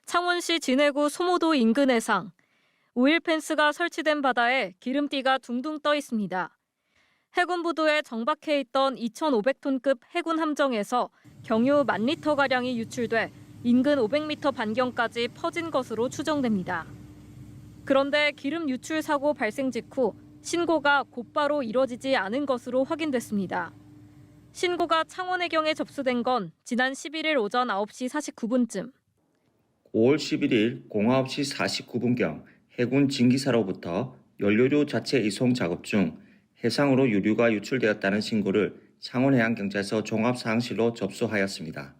창원시 진해구 소모도 인근 해상. 오일 펜스가 설치된 바다에 기름띠가 둥둥 떠 있습니다. 해군 부두에 정박해 있던 2,500톤급 해군 함정에서 경유 10,000리터가량이 유출돼 인근 500m 반경까지 퍼진 것으로 추정됩니다. 그런데 기름 유출 사고 발생 직후 신고가 곧바로 이뤄지지 않은 것으로 확인됐습니다. 신고가 창원해경에 접수된 건 지난 11일 오전 9시 49분쯤. 5월 11일 09시 49분경 해군 진기사로부터 연료류 자체 이송 작업 중 해상으로 유류가 유출되었다는 신고를 창원해양경찰서 종합사항실로 접수하였습니다.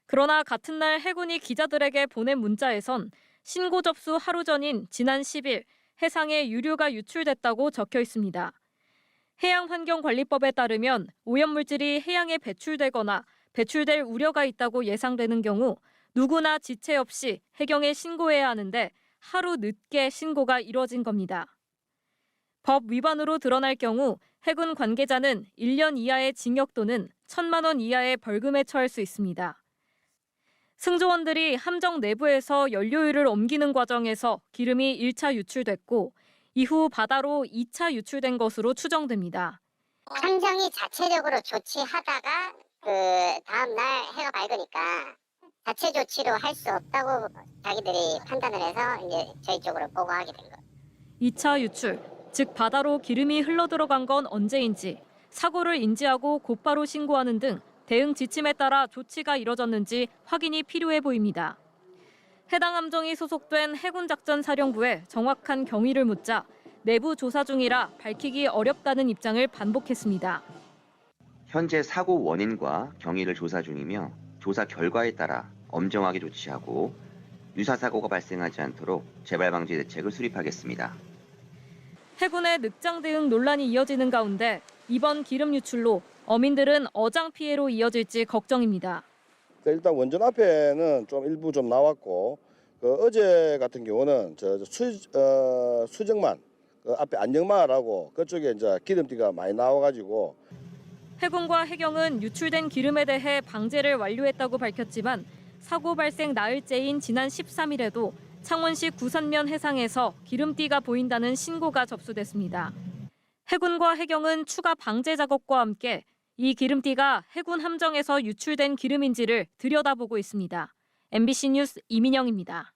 그러나 같은 날 해군이 기자들에게 보낸 문자에선 신고 접수 하루 전인 지난 10일 해상에 유류가 유출됐다고 적혀 있습니다. 해양환경관리법에 따르면 오염물질이 해양에 배출되거나 배출될 우려가 있다고 예상되는 경우 누구나 지체 없이 해경에 신고해야 하는데 하루 늦게 신고가 이뤄진 겁니다. 법 위반으로 드러날 경우 해군 관계자는 1년 이하의 징역 또는 1,000만 원 이하의 벌금에 처할 수 있습니다. 승조원들이 함정 내부에서 연료유를 옮기는 과정에서 기름이 1차 유출됐고 이후 바다로 2차 유출된 것으로 추정됩니다. 함정이 자체적으로 조치하다가 다음 날 해가 밝으니까 자체 조치로 할 수 없다고 자기들이 판단을 해서 이제 저희 쪽으로 보고하게 된 거예요. 2차 유출, 즉 바다로 기름이 흘러들어간 건 언제인지, 사고를 인지하고 곧바로 신고하는 등 대응 지침에 따라 조치가 이뤄졌는지 확인이 필요해 보입니다. 해당 함정이 소속된 해군작전사령부에 정확한 경위를 묻자 내부 조사 중이라 밝히기 어렵다는 입장을 반복했습니다. 현재 사고 원인과 경위를 조사 중이며 조사 결과에 따라 엄정하게 조치하고 유사 사고가 발생하지 않도록 재발 방지 대책을 수립하겠습니다. 해군의 늑장 대응 논란이 이어지는 가운데 이번 기름 유출로 어민들은 어장 피해로 이어질지 걱정입니다. 일단 원전 앞에는 좀 일부 좀 나왔고 어제 같은 경우는 수정만 앞에 안정마을하고 그쪽에 이제 기름띠가 많이 나와가지고 해군과 해경은 유출된 기름에 대해 방제를 완료했다고 밝혔지만 사고 발생 나흘째인 지난 13일에도 창원시 구산면 해상에서 기름띠가 보인다는 신고가 접수됐습니다. 해군과 해경은 추가 방제 작업과 함께 이 기름띠가 해군 함정에서 유출된 기름인지를 들여다보고 있습니다. MBC 뉴스 이민영입니다.